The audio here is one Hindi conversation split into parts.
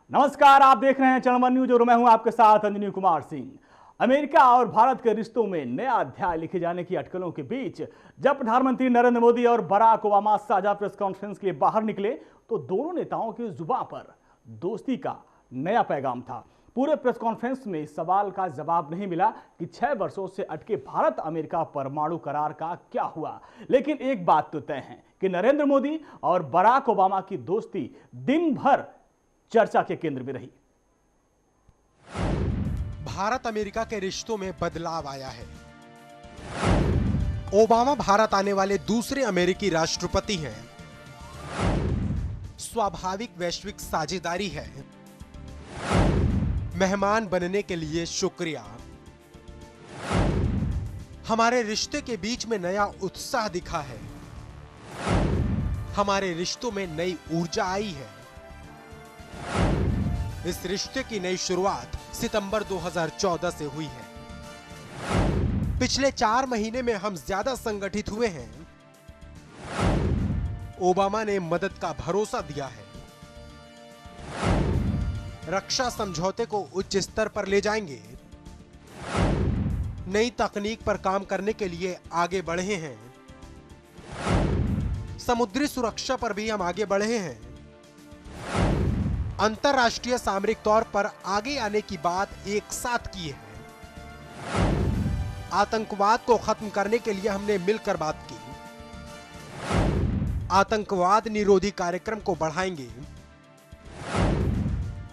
नमस्कार, आप देख रहे हैं चरणवन न्यूज और मैं हूं आपके साथ अंजनी कुमार सिंह। अमेरिका और भारत के रिश्तों में नया अध्याय लिखे जाने की अटकलों के बीच जब प्रधानमंत्री नरेंद्र मोदी और बराक ओबामा साझा प्रेस कॉन्फ्रेंस के लिए बाहर निकले तो दोनों नेताओं की जुबान पर दोस्ती का नया पैगाम था। पूरे प्रेस कॉन्फ्रेंस में इस सवाल का जवाब नहीं मिला कि 6 वर्षों से अटके भारत अमेरिका परमाणु करार का क्या हुआ, लेकिन एक बात तो तय है कि नरेंद्र मोदी और बराक ओबामा की दोस्ती दिन भर चर्चा के केंद्र में रही। भारत अमेरिका के रिश्तों में बदलाव आया है। ओबामा भारत आने वाले दूसरे अमेरिकी राष्ट्रपति हैं। स्वाभाविक वैश्विक साझेदारी है। मेहमान बनने के लिए शुक्रिया। हमारे रिश्ते के बीच में नया उत्साह दिखा है। हमारे रिश्तों में नई ऊर्जा आई है। इस रिश्ते की नई शुरुआत सितंबर 2014 से हुई है। पिछले 4 महीने में हम ज्यादा संगठित हुए हैं। ओबामा ने मदद का भरोसा दिया है। रक्षा समझौते को उच्च स्तर पर ले जाएंगे। नई तकनीक पर काम करने के लिए आगे बढ़े हैं। समुद्री सुरक्षा पर भी हम आगे बढ़े हैं। अंतरराष्ट्रीय सामरिक तौर पर आगे आने की बात एक साथ की है। आतंकवाद को खत्म करने के लिए हमने मिलकर बात की। आतंकवाद निरोधी कार्यक्रम को बढ़ाएंगे।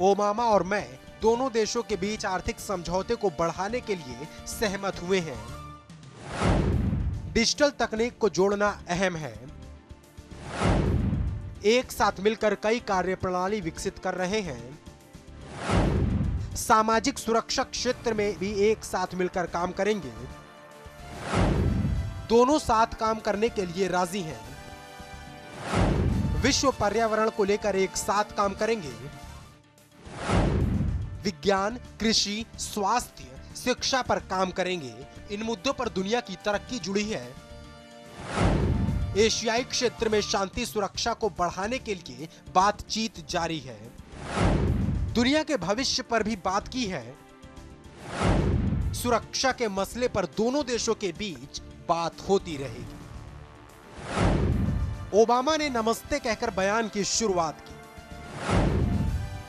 ओबामा और मैं दोनों देशों के बीच आर्थिक समझौते को बढ़ाने के लिए सहमत हुए हैं। डिजिटल तकनीक को जोड़ना अहम है। एक साथ मिलकर कई कार्यप्रणाली विकसित कर रहे हैं। सामाजिक सुरक्षा क्षेत्र में भी एक साथ मिलकर काम करेंगे। दोनों साथ काम करने के लिए राजी हैं। विश्व पर्यावरण को लेकर एक साथ काम करेंगे। विज्ञान, कृषि, स्वास्थ्य, शिक्षा पर काम करेंगे। इन मुद्दों पर दुनिया की तरक्की जुड़ी है। एशियाई क्षेत्र में शांति सुरक्षा को बढ़ाने के लिए बातचीत जारी है। दुनिया के भविष्य पर भी बात की है। सुरक्षा के मसले पर दोनों देशों के बीच बात होती रहेगी। ओबामा ने नमस्ते कहकर बयान की शुरुआत की।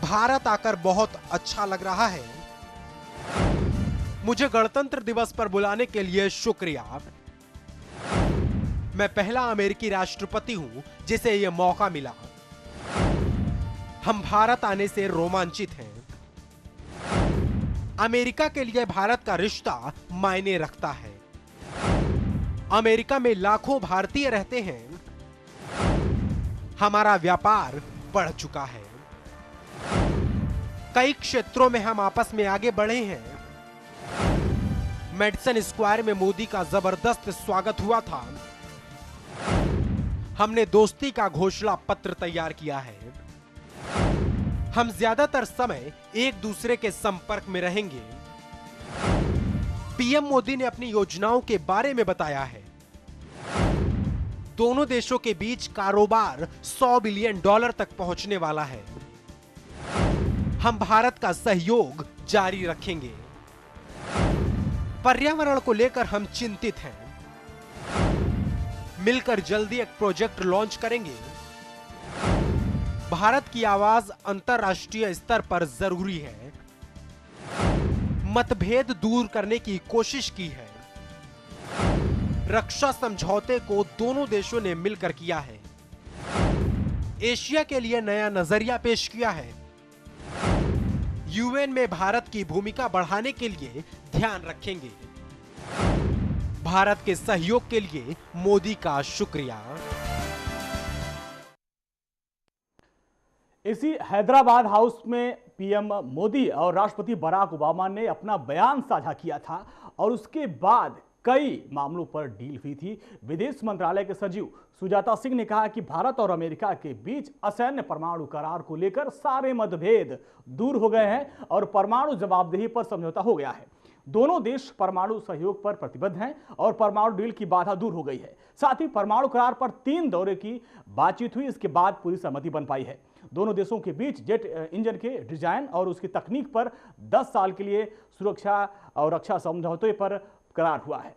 भारत आकर बहुत अच्छा लग रहा है। मुझे गणतंत्र दिवस पर बुलाने के लिए शुक्रिया। मैं पहला अमेरिकी राष्ट्रपति हूं जिसे यह मौका मिला। हम भारत आने से रोमांचित हैं। अमेरिका के लिए भारत का रिश्ता मायने रखता है। अमेरिका में लाखों भारतीय रहते हैं। हमारा व्यापार बढ़ चुका है। कई क्षेत्रों में हम आपस में आगे बढ़े हैं। मेडिसन स्क्वायर में मोदी का जबरदस्त स्वागत हुआ था। हमने दोस्ती का घोषणा पत्र तैयार किया है। हम ज्यादातर समय एक दूसरे के संपर्क में रहेंगे। पीएम मोदी ने अपनी योजनाओं के बारे में बताया है। दोनों देशों के बीच कारोबार $100 बिलियन तक पहुंचने वाला है। हम भारत का सहयोग जारी रखेंगे। पर्यावरण को लेकर हम चिंतित हैं। मिलकर जल्दी एक प्रोजेक्ट लॉन्च करेंगे। भारत की आवाज अंतरराष्ट्रीय स्तर पर जरूरी है। मतभेद दूर करने की कोशिश की है। रक्षा समझौते को दोनों देशों ने मिलकर किया है। एशिया के लिए नया नजरिया पेश किया है। यूएन में भारत की भूमिका बढ़ाने के लिए ध्यान रखेंगे। भारत के सहयोग के लिए मोदी का शुक्रिया। इसी हैदराबाद हाउस में पीएम मोदी और राष्ट्रपति बराक ओबामा ने अपना बयान साझा किया था और उसके बाद कई मामलों पर डील हुई थी। विदेश मंत्रालय के सचिव सुजाता सिंह ने कहा कि भारत और अमेरिका के बीच असैन्य परमाणु करार को लेकर सारे मतभेद दूर हो गए हैं और परमाणु जवाबदेही पर समझौता हो गया है। दोनों देश परमाणु सहयोग पर प्रतिबद्ध हैं और परमाणु डील की बाधा दूर हो गई है। साथ ही परमाणु करार पर 3 दौरे की बातचीत हुई, इसके बाद पूरी सहमति बन पाई है। दोनों देशों के बीच जेट इंजन के डिजाइन और उसकी तकनीक पर 10 साल के लिए सुरक्षा और रक्षा समझौते पर करार हुआ है।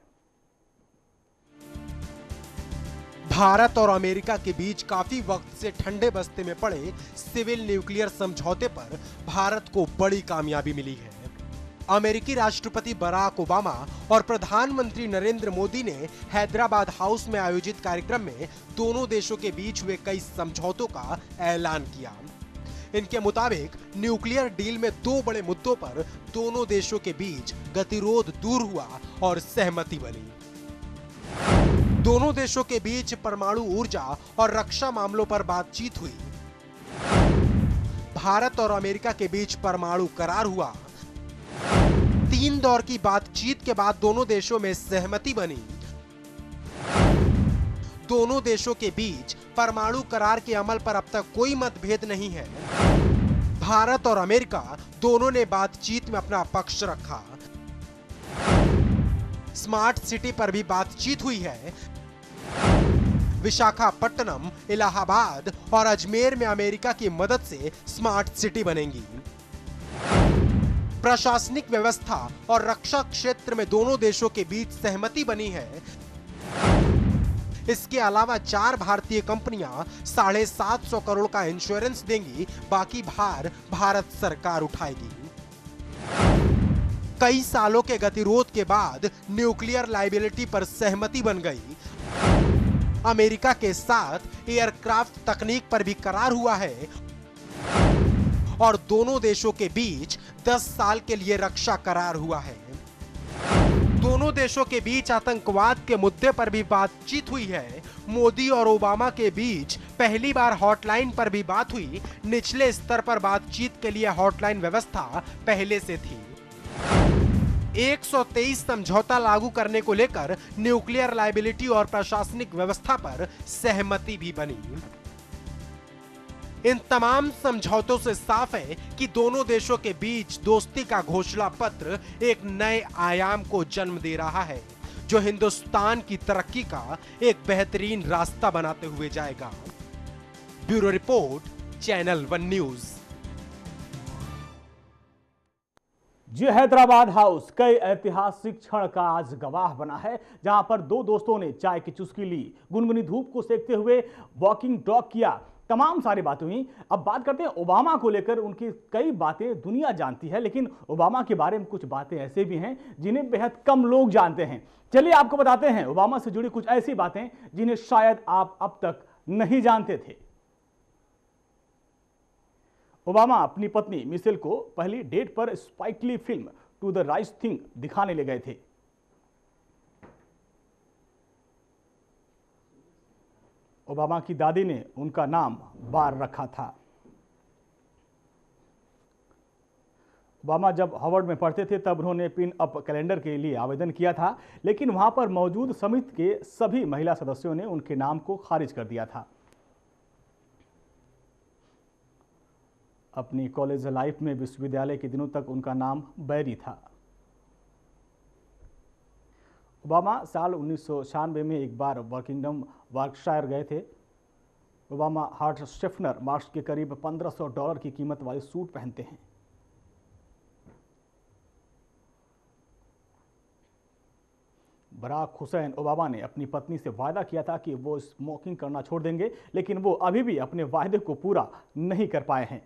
भारत और अमेरिका के बीच काफी वक्त से ठंडे बस्ते में पड़े सिविल न्यूक्लियर समझौते पर भारत को बड़ी कामयाबी मिली है। अमेरिकी राष्ट्रपति बराक ओबामा और प्रधानमंत्री नरेंद्र मोदी ने हैदराबाद हाउस में आयोजित कार्यक्रम में दोनों देशों के बीच हुए कई समझौतों का ऐलान किया। इनके मुताबिक न्यूक्लियर डील में दो बड़े मुद्दों पर दोनों देशों के बीच गतिरोध दूर हुआ और सहमति बनी। दोनों देशों के बीच परमाणु ऊर्जा और रक्षा मामलों पर बातचीत हुई। भारत और अमेरिका के बीच परमाणु करार हुआ। 3 दौर की बातचीत के बाद दोनों देशों में सहमति बनी। दोनों देशों के बीच परमाणु करार के अमल पर अब तक कोई मतभेद नहीं है। भारत और अमेरिका दोनों ने बातचीत में अपना पक्ष रखा। स्मार्ट सिटी पर भी बातचीत हुई है। विशाखापट्टनम, इलाहाबाद और अजमेर में अमेरिका की मदद से स्मार्ट सिटी बनेंगी। प्रशासनिक व्यवस्था और रक्षा क्षेत्र में दोनों देशों के बीच सहमति बनी है। इसके अलावा 4 भारतीय कंपनियां 750 करोड़ का इंश्योरेंस देंगी, बाकी भार भारत सरकार उठाएगी। कई सालों के गतिरोध के बाद न्यूक्लियर लायबिलिटी पर सहमति बन गई। अमेरिका के साथ एयरक्राफ्ट तकनीक पर भी करार हुआ है और दोनों देशों के बीच 10 साल के लिए रक्षा करार हुआ है। दोनों देशों के बीच आतंकवाद के मुद्दे पर भी बातचीत हुई है। मोदी और ओबामा के बीच पहली बार हॉटलाइन पर भी बात हुई। निचले स्तर पर बातचीत के लिए हॉटलाइन व्यवस्था पहले से थी। 123 समझौता लागू करने को लेकर न्यूक्लियर लायबिलिटी और प्रशासनिक व्यवस्था पर सहमति भी बनी। इन तमाम समझौतों से साफ है कि दोनों देशों के बीच दोस्ती का घोषणा पत्र एक नए आयाम को जन्म दे रहा है, जो हिंदुस्तान की तरक्की का एक बेहतरीन रास्ता बनाते हुए जाएगा। Bureau report, channel 1 news. जी, हैदराबाद हाउस कई ऐतिहासिक क्षण का आज गवाह बना है, जहां पर दो दोस्तों ने चाय की चुस्की ली, गुनगुनी धूप को सेकते हुए वॉकिंग टॉक किया, तमाम सारी बातें हुई। अब बात करते हैं ओबामा को लेकर। उनकी कई बातें दुनिया जानती है, लेकिन ओबामा के बारे में कुछ बातें ऐसे भी हैं जिन्हें बेहद कम लोग जानते हैं। चलिए आपको बताते हैं ओबामा से जुड़ी कुछ ऐसी बातें जिन्हें शायद आप अब तक नहीं जानते थे। ओबामा अपनी पत्नी मिशेल को पहली डेट पर Spike Lee film to the right thing दिखाने ले गए थे। ओबामा की दादी ने उनका नाम बार रखा था। ओबामा जब हार्वर्ड में पढ़ते थे तब उन्होंने पिन अप कैलेंडर के लिए आवेदन किया था, लेकिन वहां पर मौजूद समिति के सभी महिला सदस्यों ने उनके नाम को खारिज कर दिया था। अपनी कॉलेज लाइफ में विश्वविद्यालय के दिनों तक उनका नाम बैरी था। ओबामा साल 1996 में एक बार बर्किंगम वार्कशायर गए थे। ओबामा हार्ट स्टेफनर मार्क्स के करीब $1500 की कीमत वाले सूट पहनते हैं। बराक हुसैन ओबामा ने अपनी पत्नी से वायदा किया था कि वो स्मोकिंग करना छोड़ देंगे, लेकिन वो अभी भी अपने वायदे को पूरा नहीं कर पाए हैं।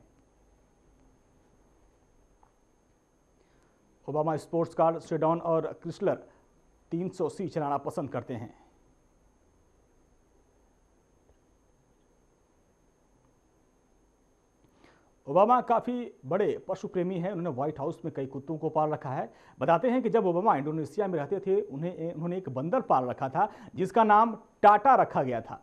ओबामा स्पोर्ट्स कार सेडॉन और क्रिसलर 300C चलाना पसंद करते हैं। ओबामा काफ़ी बड़े पशु प्रेमी हैं। उन्होंने व्हाइट हाउस में कई कुत्तों को पाल रखा है। बताते हैं कि जब ओबामा इंडोनेशिया में रहते थे उन्होंने एक बंदर पाल रखा था जिसका नाम टाटा रखा गया था।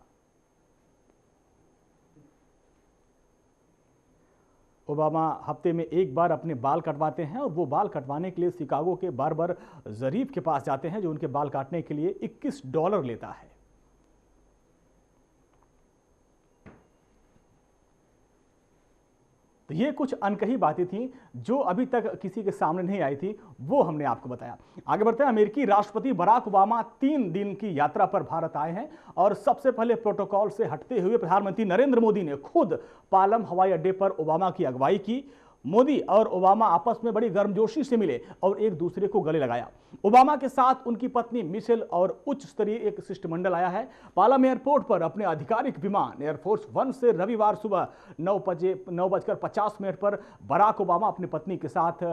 ओबामा हफ्ते में एक बार अपने बाल कटवाते हैं और वो बाल कटवाने के लिए शिकागो के बार्बर जरीफ के पास जाते हैं, जो उनके बाल काटने के लिए $21 लेता है। तो ये कुछ अनकही बातें थीं जो अभी तक किसी के सामने नहीं आई थी, वो हमने आपको बताया। आगे बढ़ते हैं। अमेरिकी राष्ट्रपति बराक ओबामा 3 दिन की यात्रा पर भारत आए हैं और सबसे पहले प्रोटोकॉल से हटते हुए प्रधानमंत्री नरेंद्र मोदी ने खुद पालम हवाई अड्डे पर ओबामा की अगुवाई की। मोदी और ओबामा आपस में बड़ी गर्मजोशी से मिले और एक दूसरे को गले लगाया। ओबामा के साथ उनकी पत्नी मिशेल और उच्च स्तरीय एक शिष्टमंडल आया है। पालम एयरपोर्ट पर अपने आधिकारिक विमान एयरफोर्स 1 से रविवार सुबह 9:50 पर बराक ओबामा अपनी पत्नी के साथ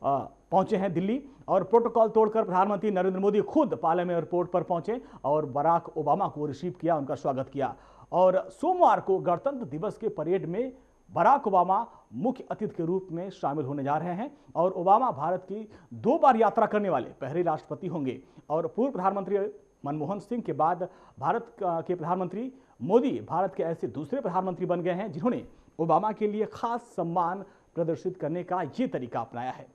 पहुंचे हैं दिल्ली और प्रोटोकॉल तोड़कर प्रधानमंत्री नरेंद्र मोदी खुद पालम एयरपोर्ट पर पहुंचे और बराक ओबामा को रिसीव किया, उनका स्वागत किया। और सोमवार को गणतंत्र दिवस के परेड में बराक ओबामा मुख्य अतिथि के रूप में शामिल होने जा रहे हैं और ओबामा भारत की 2 बार यात्रा करने वाले पहले राष्ट्रपति होंगे। और पूर्व प्रधानमंत्री मनमोहन सिंह के बाद भारत के प्रधानमंत्री मोदी भारत के ऐसे दूसरे प्रधानमंत्री बन गए हैं जिन्होंने ओबामा के लिए खास सम्मान प्रदर्शित करने का ये तरीका अपनाया है।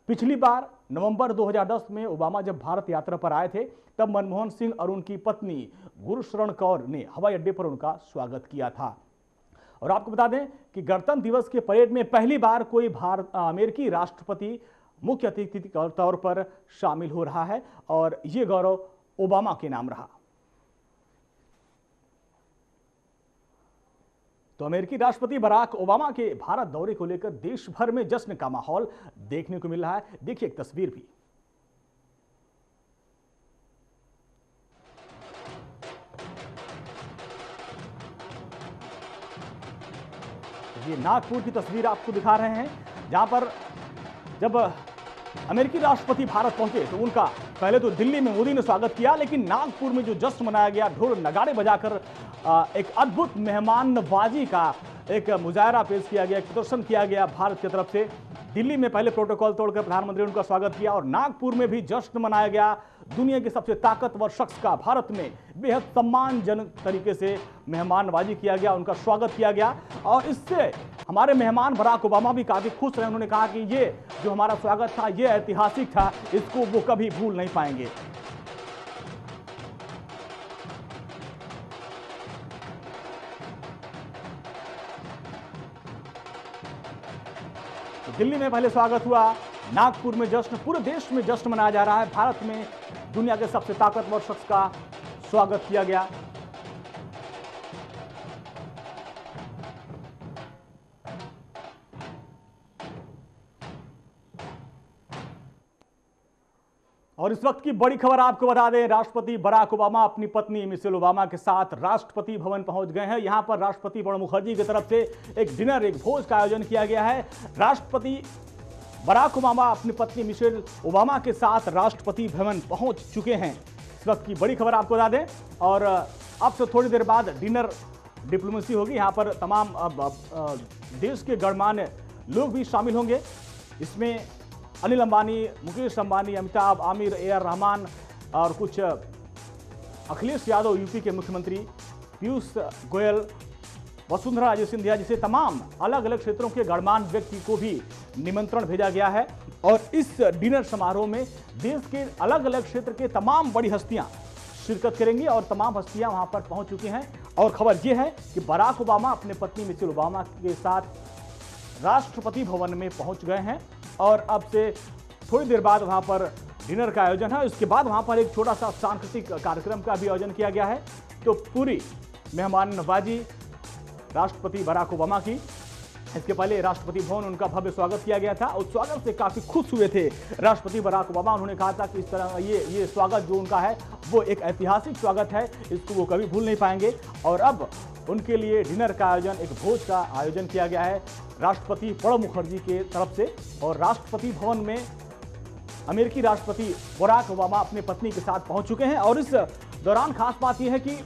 पिछली बार नवंबर 2010 में ओबामा जब भारत यात्रा पर आए थे तब मनमोहन सिंह और उनकी पत्नी गुरशरण कौर ने हवाई अड्डे पर उनका स्वागत किया था। और आपको बता दें कि गणतंत्र दिवस के परेड में पहली बार कोई अमेरिकी राष्ट्रपति मुख्य अतिथि के तौर पर शामिल हो रहा है और यह गौरव ओबामा के नाम रहा। तो अमेरिकी राष्ट्रपति बराक ओबामा के भारत दौरे को लेकर देश भर में जश्न का माहौल देखने को मिल रहा है। देखिए एक तस्वीर भी। ये नागपुर की तस्वीर आपको दिखा रहे हैं जहां पर जब अमेरिकी राष्ट्रपति भारत पहुंचे तो उनका पहले तो दिल्ली में मोदी ने स्वागत किया, लेकिन नागपुर में जो जश्न मनाया गया, ढोल नगाड़े बजाकर एक अद्भुत मेहमान नवाजी का एक मुजाहरा पेश किया गया, एक प्रदर्शन किया गया भारत की तरफ से। दिल्ली में पहले प्रोटोकॉल तोड़कर प्रधानमंत्री ने उनका स्वागत किया और नागपुर में भी जश्न मनाया गया। दुनिया के सबसे ताकतवर शख्स का भारत में बेहद सम्मानजनक तरीके से मेहमान नवाजी किया गया, उनका स्वागत किया गया और इससे हमारे मेहमान बराक ओबामा भी काफी खुश रहे। उन्होंने कहा कि ये जो हमारा स्वागत था ये ऐतिहासिक था, इसको वो कभी भूल नहीं पाएंगे। दिल्ली में पहले स्वागत हुआ, नागपुर में जश्न, पूरे देश में जश्न मनाया जा रहा है। भारत में दुनिया के सबसे ताकतवर शख्स का स्वागत किया गया। और इस वक्त की बड़ी खबर आपको बता दें, राष्ट्रपति बराक ओबामा अपनी पत्नी मिशेल ओबामा के साथ राष्ट्रपति भवन पहुंच गए हैं। यहां पर राष्ट्रपति प्रणब मुखर्जी की तरफ से एक डिनर, एक भोज का आयोजन किया गया है। राष्ट्रपति बराक ओबामा अपनी पत्नी मिशेल ओबामा के साथ राष्ट्रपति भवन पहुंच चुके हैं। इस वक्त की बड़ी खबर आपको बता दें और अब से थोड़ी देर बाद डिनर डिप्लोमेसी होगी। यहां पर तमाम देश के गणमान्य लोग भी शामिल होंगे। इसमें अनिल अंबानी, मुकेश अंबानी, अमिताभ, आमिर, ए आर रहमान और कुछ अखिलेश यादव यूपी के मुख्यमंत्री, पीयूष गोयल, वसुंधरा राजे सिंधिया जैसे तमाम अलग अलग क्षेत्रों के गणमान्य व्यक्ति को भी निमंत्रण भेजा गया है। और इस डिनर समारोह में देश के अलग अलग क्षेत्र के तमाम बड़ी हस्तियां शिरकत करेंगी और तमाम हस्तियां वहां पर पहुंच चुकी हैं। और खबर यह है कि बराक ओबामा अपने पत्नी मिशेल ओबामा के साथ राष्ट्रपति भवन में पहुंच गए हैं और अब से थोड़ी देर बाद वहां पर डिनर का आयोजन है। उसके बाद वहां पर एक छोटा सा सांस्कृतिक कार्यक्रम का भी आयोजन किया गया है। तो पूरी मेहमान नवाजी राष्ट्रपति बराक ओबामा की। इसके पहले राष्ट्रपति भवन उनका भव्य स्वागत किया गया था। उस स्वागत से काफी खुश हुए थे राष्ट्रपति बराक ओबामा। उन्होंने कहा था कि इस तरह ये स्वागत जो उनका है वो एक ऐतिहासिक स्वागत है, इसको वो कभी भूल नहीं पाएंगे। और अब उनके लिए डिनर का आयोजन, एक भोज का आयोजन किया गया है राष्ट्रपति प्रणब मुखर्जी के तरफ से। और राष्ट्रपति भवन में अमेरिकी राष्ट्रपति बराक ओबामा अपनी पत्नी के साथ पहुंच चुके हैं। और इस दौरान खास बात यह है कि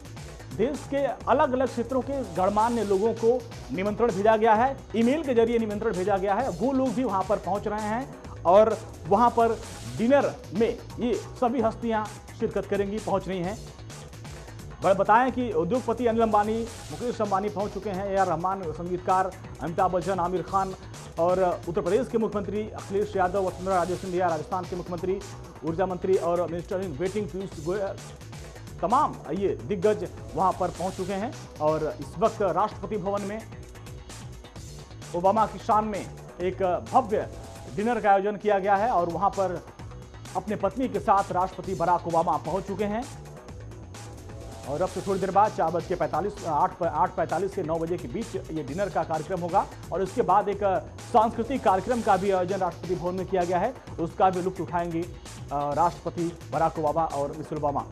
देश के अलग अलग क्षेत्रों के गणमान्य लोगों को निमंत्रण भेजा गया है, ईमेल के जरिए निमंत्रण भेजा गया है। वो लोग भी वहां पर पहुंच रहे हैं और वहां पर डिनर में ये सभी हस्तियां शिरकत करेंगी, पहुंच रही हैं। बताएं कि उद्योगपति अनिल अंबानी, मुकेश अंबानी पहुंच चुके हैं, ए आर रहमान, संगीतकार अमिताभ बच्चन, आमिर खान और उत्तर प्रदेश के मुख्यमंत्री अखिलेश यादव, वसुंधरा राजे सिंधिया, राजस्थान के मुख्यमंत्री, ऊर्जा मंत्री और minister in waiting Piyush Goyal, तमाम ये दिग्गज वहां पर पहुंच चुके हैं। और इस वक्त राष्ट्रपति भवन में ओबामा की शान में एक भव्य डिनर का आयोजन किया गया है और वहां पर अपने पत्नी के साथ राष्ट्रपति बराक ओबामा पहुंच चुके हैं और अब से थोड़ी देर बाद 8:45 से 9 बजे के बीच ये डिनर का कार्यक्रम होगा और उसके बाद एक सांस्कृतिक कार्यक्रम का भी आयोजन राष्ट्रपति भवन में किया गया है। उसका भी लुत्फ उठाएंगे राष्ट्रपति बराक ओबामा और मिशेल ओबामा।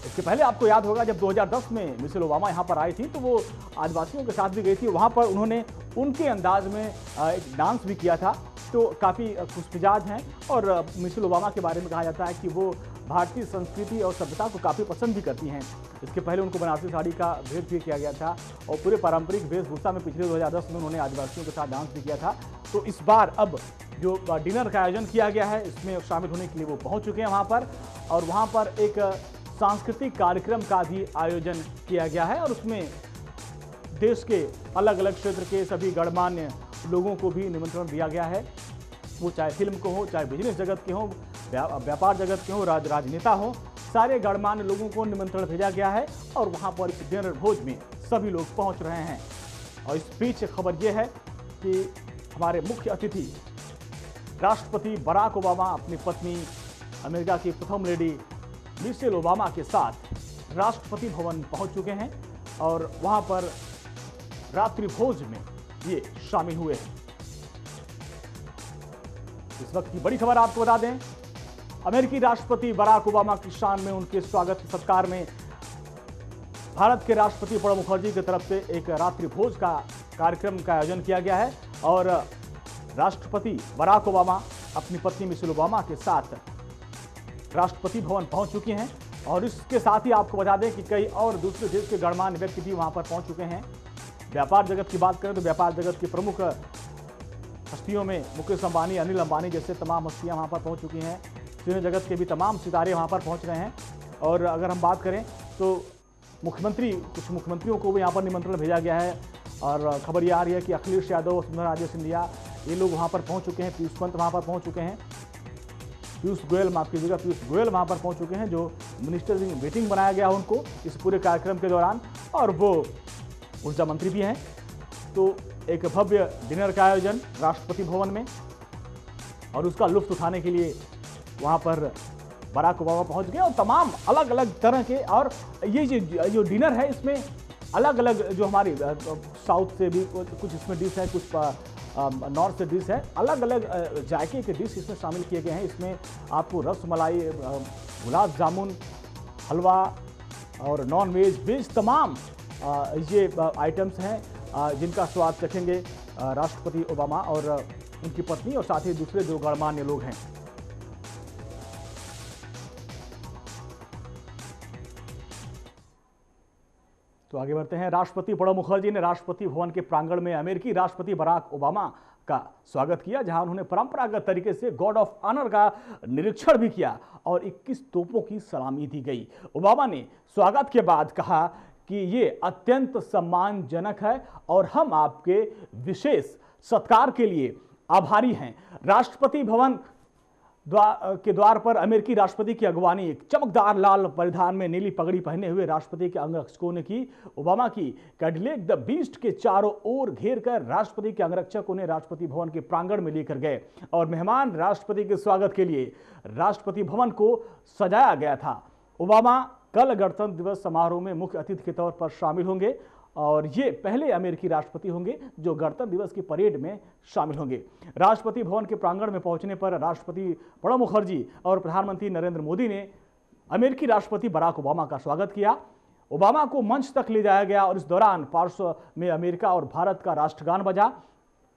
इसके पहले आपको याद होगा जब 2010 में मिशेल ओबामा यहाँ पर आई थी तो वो आदिवासियों के साथ भी गई थी। वहाँ पर उन्होंने उनके अंदाज में एक डांस भी किया था, तो काफ़ी खुशमिजाज हैं और मिशेल ओबामा के बारे में कहा जाता है कि वो भारतीय संस्कृति और सभ्यता को काफ़ी पसंद भी करती हैं। इसके पहले उनको बनारसी साड़ी का भेंट भी किया गया था और पूरे पारंपरिक वेशभूषा में पिछले 2010 में उन्होंने आदिवासियों के साथ डांस भी किया था। तो इस बार अब जो डिनर का आयोजन किया गया है इसमें शामिल होने के लिए वो पहुँच चुके हैं वहाँ पर और वहाँ पर एक सांस्कृतिक कार्यक्रम का भी आयोजन किया गया है और उसमें देश के अलग अलग क्षेत्र के सभी गणमान्य लोगों को भी निमंत्रण दिया गया है। वो चाहे फिल्म को हो, चाहे बिजनेस जगत के हो, व्यापार जगत के हो, राजनेता हो, सारे गणमान्य लोगों को निमंत्रण भेजा गया है और वहाँ पर इस डिनर भोज में सभी लोग पहुँच रहे हैं। और इस बीच खबर यह है कि हमारे मुख्य अतिथि राष्ट्रपति बराक ओबामा अपनी पत्नी अमेरिका की प्रथम लेडी मिशेल ओबामा के साथ राष्ट्रपति भवन पहुंच चुके हैं और वहां पर रात्रि भोज में ये शामिल हुए हैं। इस वक्त की बड़ी खबर आपको बता दें, अमेरिकी राष्ट्रपति बराक ओबामा की शान में उनके स्वागत सत्कार में भारत के राष्ट्रपति प्रणब मुखर्जी की तरफ से एक रात्रि भोज का कार्यक्रम का आयोजन किया गया है और राष्ट्रपति बराक ओबामा अपनी पत्नी मिशेल ओबामा के साथ राष्ट्रपति भवन पहुंच चुके हैं और इसके साथ ही आपको बता दें कि कई और दूसरे देश के गणमान्य व्यक्ति भी वहां पर पहुंच चुके हैं। व्यापार जगत की बात करें तो व्यापार जगत की प्रमुख हस्तियों में मुकेश अंबानी, अनिल अंबानी जैसे तमाम हस्तियां वहां पर पहुंच चुकी हैं। सिने जगत के भी तमाम सितारे वहां पर पहुंच रहे हैं और अगर हम बात करें तो कुछ मुख्यमंत्रियों को भी यहाँ पर निमंत्रण भेजा गया है और खबर ये आ रही है कि अखिलेश यादव, सुंदरराजे सिंधिया ये लोग वहाँ पर पहुँच चुके हैं। पीयूष पंत वहाँ पर पहुँच चुके हैं। पीयूष गोयल वहाँ पर पहुँच चुके हैं जो मिनिस्टर इन वेटिंग बनाया गया उनको इस पूरे कार्यक्रम के दौरान और वो ऊर्जा मंत्री भी हैं। तो एक भव्य डिनर का आयोजन राष्ट्रपति भवन में और उसका लुत्फ उठाने के लिए वहाँ पर बराक ओबामा पहुँच गए और तमाम अलग अलग तरह के और ये जो डिनर है इसमें अलग अलग जो हमारी साउथ से भी कुछ इसमें डिश है, कुछ नॉर्थ से डिश है, अलग अलग जायके के डिश इसमें शामिल किए गए हैं। इसमें आपको रस मलाई, गुलाब जामुन, हलवा और नॉन वेज तमाम ये आइटम्स हैं जिनका स्वाद चखेंगे राष्ट्रपति ओबामा और उनकी पत्नी और साथ ही दूसरे जो गणमान्य लोग हैं। तो आगे बढ़ते हैं। राष्ट्रपति प्रणब मुखर्जी ने राष्ट्रपति भवन के प्रांगण में अमेरिकी राष्ट्रपति बराक ओबामा का स्वागत किया, जहां उन्होंने परंपरागत तरीके से गार्ड ऑफ ऑनर का निरीक्षण भी किया और 21 तोपों की सलामी दी गई। ओबामा ने स्वागत के बाद कहा कि ये अत्यंत सम्मानजनक है और हम आपके विशेष सत्कार के लिए आभारी हैं। राष्ट्रपति भवन के द्वार पर अमेरिकी राष्ट्रपति की अगवानी एक चमकदार लाल परिधान में नीली पगड़ी पहने हुए राष्ट्रपति के अंगरक्षकों ने की। ओबामा की कैडिलैक द बीस्ट के चारों ओर घेर कर राष्ट्रपति के अंगरक्षक उन्हें राष्ट्रपति भवन के प्रांगण में लेकर गए और मेहमान राष्ट्रपति के स्वागत के लिए राष्ट्रपति भवन को सजाया गया था। ओबामा कल गणतंत्र दिवस समारोह में मुख्य अतिथि के तौर पर शामिल होंगे और ये पहले अमेरिकी राष्ट्रपति होंगे जो गणतंत्र दिवस की परेड में शामिल होंगे। राष्ट्रपति भवन के प्रांगण में पहुंचने पर राष्ट्रपति प्रणब मुखर्जी और प्रधानमंत्री नरेंद्र मोदी ने अमेरिकी राष्ट्रपति बराक ओबामा का स्वागत किया। ओबामा को मंच तक ले जाया गया और इस दौरान पार्श्व में अमेरिका और भारत का राष्ट्रगान बजा।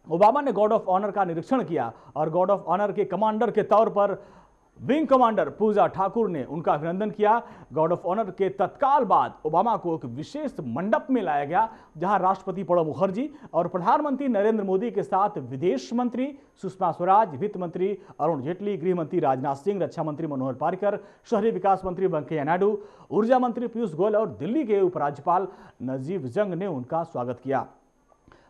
ओबामा ने गार्ड ऑफ ऑनर का निरीक्षण किया और गार्ड ऑफ ऑनर के कमांडर के तौर पर विंग कमांडर पूजा ठाकुर ने उनका अभिनंदन किया। गार्ड ऑफ ऑनर के तत्काल बाद ओबामा को एक विशेष मंडप में लाया गया जहां राष्ट्रपति प्रणब मुखर्जी और प्रधानमंत्री नरेंद्र मोदी के साथ विदेश मंत्री सुषमा स्वराज, वित्त मंत्री अरुण जेटली, गृह मंत्री राजनाथ सिंह, रक्षा मंत्री मनोहर पर्रिकर, शहरी विकास मंत्री वेंकैया नायडू, ऊर्जा मंत्री पीयूष गोयल और दिल्ली के उपराज्यपाल नजीब जंग ने उनका स्वागत किया।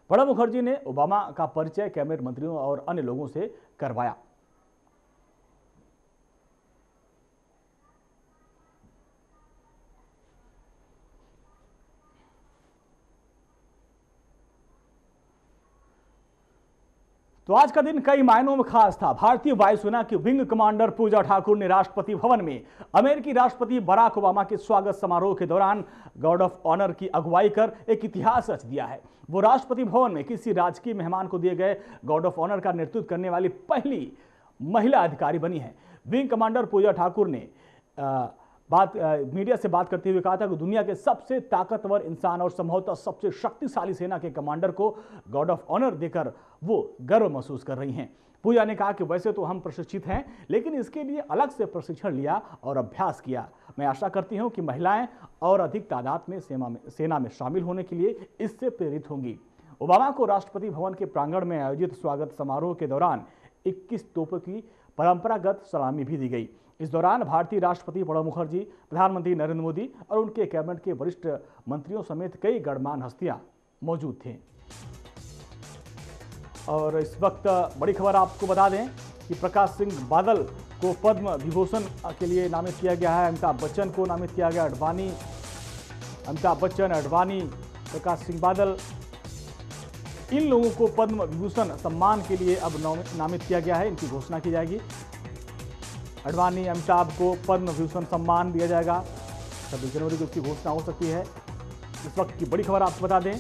प्रणब मुखर्जी ने ओबामा का परिचय कैबिनेट मंत्रियों और अन्य लोगों से करवाया। तो आज का दिन कई मायनों में खास था। भारतीय वायुसेना की विंग कमांडर पूजा ठाकुर ने राष्ट्रपति भवन में अमेरिकी राष्ट्रपति बराक ओबामा के स्वागत समारोह के दौरान गार्ड ऑफ ऑनर की अगुवाई कर एक इतिहास रच दिया है। वो राष्ट्रपति भवन में किसी राजकीय मेहमान को दिए गए गार्ड ऑफ ऑनर का नेतृत्व करने वाली पहली महिला अधिकारी बनी है। विंग कमांडर पूजा ठाकुर ने मीडिया से बात करते हुए कहा था कि दुनिया के सबसे ताकतवर इंसान और संभवतः सबसे शक्तिशाली सेना के कमांडर को गार्ड ऑफ ऑनर देकर वो गर्व महसूस कर रही हैं। पूजा ने कहा कि वैसे तो हम प्रशिक्षित हैं, लेकिन इसके लिए अलग से प्रशिक्षण लिया और अभ्यास किया। मैं आशा करती हूं कि महिलाएं और अधिक तादाद में सेना में शामिल होने के लिए इससे प्रेरित होंगी। ओबामा को राष्ट्रपति भवन के प्रांगण में आयोजित स्वागत समारोह के दौरान 21 तोपों की परंपरागत सलामी भी दी गई। इस दौरान भारतीय राष्ट्रपति प्रणब मुखर्जी, प्रधानमंत्री नरेंद्र मोदी और उनके कैबिनेट के वरिष्ठ मंत्रियों समेत कई गणमान्य हस्तियां मौजूद थे। और इस वक्त बड़ी खबर आपको बता दें कि प्रकाश सिंह बादल को पद्म विभूषण के लिए नामित किया गया है। अमिताभ बच्चन को नामित किया गया। अमिताभ बच्चन, अडवाणी, प्रकाश सिंह बादल, इन लोगों को पद्म विभूषण सम्मान के लिए अब नामित किया गया है। इनकी घोषणा की जाएगी। अडवाणी, अमिताभ को पद्म विभूषण सम्मान दिया जाएगा। 26 जनवरी को इसकी घोषणा हो सकती है। इस वक्त की बड़ी खबर आपको बता दें,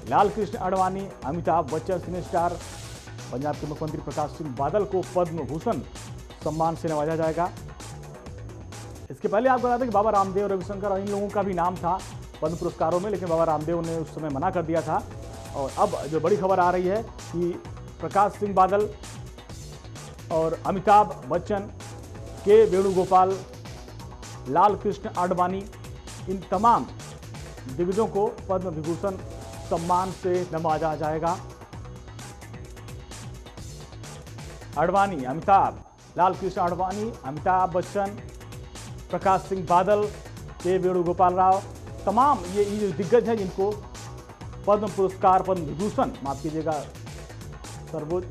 लाल कृष्ण अडवाणी, अमिताभ बच्चन, सिने स्टार, पंजाब के मुख्यमंत्री प्रकाश सिंह बादल को पद्म भूषण सम्मान से नवाजा जाएगा। इसके पहले आपको बता दें कि बाबा रामदेव, रविशंकर और इन लोगों का भी नाम था पद्म पुरस्कारों में, लेकिन बाबा रामदेव ने उस समय मना कर दिया था। और अब जो बड़ी खबर आ रही है कि प्रकाश सिंह बादल और अमिताभ बच्चन, के वेणुगोपाल, लाल कृष्ण अडवाणी, इन तमाम दिग्गजों को पद्म विभूषण सम्मान से नवाजा जाएगा। अडवाणी, अमिताभ, लाल कृष्ण अडवाणी, अमिताभ बच्चन, प्रकाश सिंह बादल, के वेणुगोपाल राव, तमाम ये जो दिग्गज हैं जिनको पद्म पुरस्कार, पद्म विभूषण, माफ कीजिएगा, सर्वोच्च,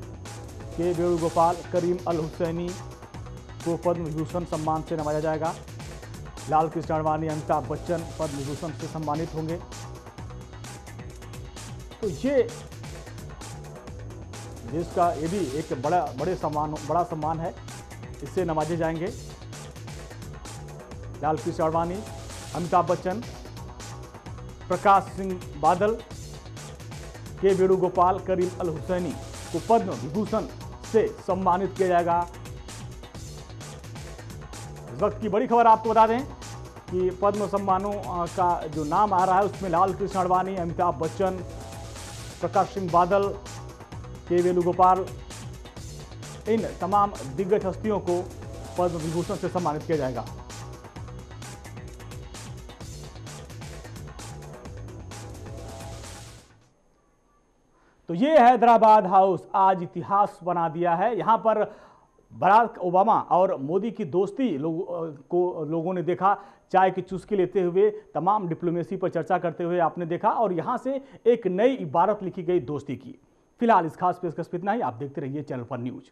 के वेणुगोपाल, करीम अल हुसैनी को पद्म विभूषण सम्मान से नवाजा जाएगा। लाल कृष्ण अडवाणी, अमिताभ बच्चन पद्म विभूषण से सम्मानित होंगे। तो ये देश का ये भी एक बड़ा सम्मान है, इससे नवाजे जाएंगे लाल कृष्ण अडवाणी, अमिताभ बच्चन, प्रकाश सिंह बादल, के वेणुगोपाल, करीम अल हुसैनी को पद्म विभूषण से सम्मानित किया जाएगा। इस वक्त की बड़ी खबर आपको बता दें कि पद्म सम्मानों का जो नाम आ रहा है उसमें लाल कृष्ण अडवाणी, अमिताभ बच्चन, प्रकाश सिंह बादल, के वेणुगोपाल, इन तमाम दिग्गज हस्तियों को पद्म विभूषण से सम्मानित किया जाएगा। तो ये हैदराबाद हाउस आज इतिहास बना दिया है। यहां पर बराक ओबामा और मोदी की दोस्ती लोगों ने देखा, चाय की चुस्की लेते हुए, तमाम डिप्लोमेसी पर चर्चा करते हुए आपने देखा, और यहां से एक नई इबारत लिखी गई दोस्ती की। फिलहाल इस खास पेशकश पे इतना ही। आप देखते रहिए चैनल पर न्यूज।